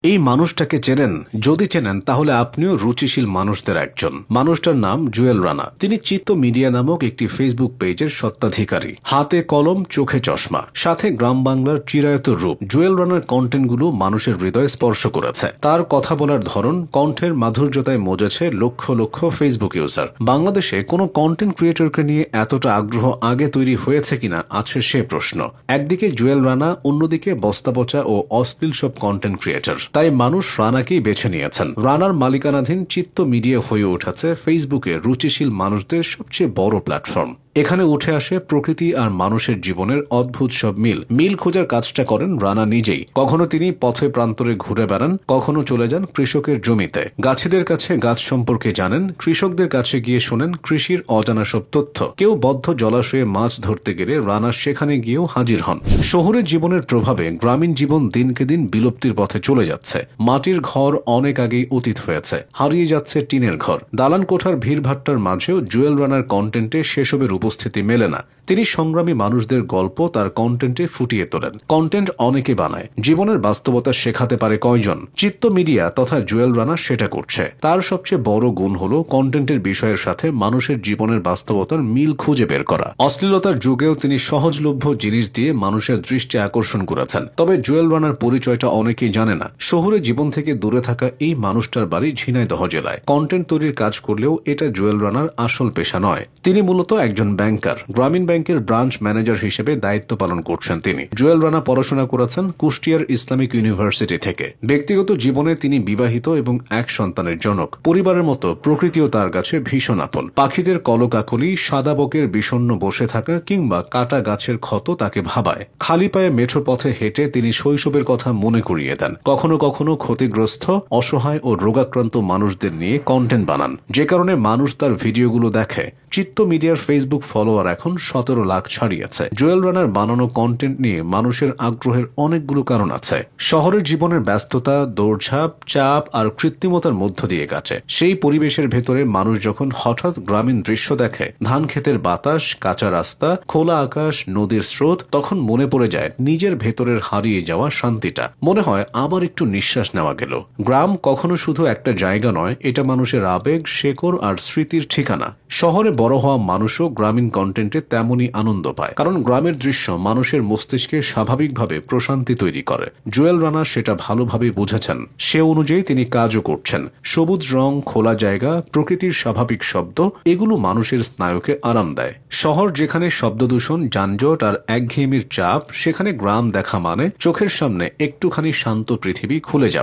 এই মানুষটাকে চেনেন? যদি চেনেন তাহলে আপনিও রুচিশীল মানুষদের একজন। মানুষটার নাম জুয়েল রানা। তিনি চিত্ত মিডিয়া নামক একটি ফেসবুক পেজের স্বত্বাধিকারী। হাতে কলম, চোখে চশমা, সাথে গ্রাম বাংলার চিরায়ত রূপ। জুয়েল রানার কন্টেন্টগুলো মানুষের হৃদয় স্পর্শ করেছে। তার কথা বলার ধরন, কণ্ঠের মাধুর্যতায় মজেছে লক্ষ লক্ষ ফেসবুক ইউজার। বাংলাদেশে কোনো কন্টেন্ট ক্রিয়েটরকে নিয়ে এতটা আগ্রহ আগে তৈরি হয়েছে কিনা আছে সে প্রশ্ন। একদিকে জুয়েল রানা, অন্যদিকে বস্তাপচা ও অশ্লীল সব কন্টেন্ট ক্রিয়েটর। তাই মানুষ রানাকেই বেছে নিয়েছেন। রানার মালিকানাধীন চিত্ত মিডিয়া হয়ে উঠেছে ফেসবুকে রুচিশীল মানুষদের সবচেয়ে বড় প্ল্যাটফর্ম। এখানে উঠে আসে প্রকৃতি আর মানুষের জীবনের অদ্ভুত সব মিল খোঁজার কাজটা করেন রানা নিজেই। কখনো তিনি পথে প্রান্তরে ঘুরে বেড়ান, কখনো চলে যান কৃষকের জমিতে। গাছিদের কাছে গাছ সম্পর্কে জানেন, কৃষকদের কাছে গিয়ে শোনেন কৃষির অজানা সব তথ্য। কেউ বদ্ধ জলাশয়ে মাছ ধরতে গেলে রানা সেখানে গিয়েও হাজির হন। শহরের জীবনের প্রভাবে গ্রামীণ জীবন দিনকে দিন বিলুপ্তির পথে চলে যাচ্ছে। মাটির ঘর অনেক আগেই অতীত হয়েছে, হারিয়ে যাচ্ছে টিনের ঘর। দালান কোঠার ভিড়ভাট্টার মাঝেও জুয়েল রানার কন্টেন্টে সেসবের উপস্থিতি মেলে না। তিনি সংগ্রামী মানুষদের গল্প তার কন্টেন্টে ফুটিয়ে তোলেন। কন্টেন্ট অনেকে বানায়, জীবনের বাস্তবতা শেখাতে পারে কয়জন? চিত্ত মিডিয়া তথা জুয়েল রানা সেটা করছে। তার সবচেয়ে বড় গুণ হলো কন্টেন্টের বিষয়ের সাথে মানুষের জীবনের বাস্তবতার মিল খুঁজে বের করা। অশ্লীলতার যুগেও তিনি সহজলভ্য জিনিস দিয়ে মানুষের দৃষ্টি আকর্ষণ করেছেন। তবে জুয়েল রানার পরিচয়টা অনেকেই জানে না। শহুরে জীবন থেকে দূরে থাকা এই মানুষটার বাড়ি ঝিনাইদহ জেলায়। কন্টেন্ট তৈরির কাজ করলেও এটা জুয়েল রানার আসল পেশা নয়। তিনি মূলত একজন ব্যাংকার। গ্রামীণ ব্যাংকের ব্রাঞ্চ ম্যানেজার হিসেবে দায়িত্ব পালন করছেন তিনি। জুয়েল রানা পড়াশোনা করেছেন কুষ্টিয়ার ইসলামিক ইউনিভার্সিটি থেকে। ব্যক্তিগত জীবনে তিনি বিবাহিত এবং এক সন্তানের জনক। পরিবারের মতো প্রকৃতিও তার কাছে ভীষণ আপন। পাখিদের কলকাকলি, সাদা বকের বিষণ্ণ বসে থাকা কিংবা কাটা গাছের ক্ষত তাকে ভাবায়। খালি পায়ে মেঠো পথে হেঁটে তিনি শৈশবের কথা মনে করিয়ে দেন। কখনো কখনো ক্ষতিগ্রস্ত, অসহায় ও রোগাক্রান্ত মানুষদের নিয়ে কন্টেন্ট বানান, যে কারণে মানুষ তার ভিডিওগুলো দেখে। চিত্ত মিডিয়ার ফেসবুক ফলোয়ার এখন 17 লাখ ছাড়িয়েছে। জুয়েল রানার বানানো কন্টেন্ট নিয়ে মানুষের আগ্রহের অনেকগুলো কারণ আছে। শহরের জীবনের ব্যস্ততা, দৌড়ঝাঁপ, চাপ আর কৃত্রিমতার মধ্য দিয়ে কাটে। সেই পরিবেশের ভেতরে মানুষ যখন হঠাৎ গ্রামীণ দৃশ্য দেখে, ধান ক্ষেতের বাতাস, কাঁচা রাস্তা, খোলা আকাশ, নদীর স্রোত, তখন মনে পড়ে যায় নিজের ভেতরের হারিয়ে যাওয়া শান্তিটা। মনে হয় আবার একটু নিঃশ্বাস নেওয়া গেল। গ্রাম কখনো শুধু একটা জায়গা নয়, এটা মানুষের আবেগ, শেকড় আর স্মৃতির ঠিকানা। শহরে বড় হওয়া মানুষও গ্রামীণ কন্টেন্টে তেমনই আনন্দ পায়, কারণ গ্রামের দৃশ্য মানুষের মস্তিষ্কে স্বাভাবিকভাবে প্রশান্তি তৈরি করে। জুয়েল রানা সেটা ভালোভাবে বুঝেছেন। সে অনুযায়ী তিনি কাজও করছেন। সবুজ রং, খোলা জায়গা, প্রকৃতির স্বাভাবিক শব্দ, এগুলো মানুষের স্নায়ুকে আরাম দেয়। শহর যেখানে শব্দদূষণ, যানজট আর একঘেয়েমির চাপ, সেখানে গ্রাম দেখা মানে চোখের সামনে একটুখানি শান্ত পৃথিবী খুলে যাওয়া।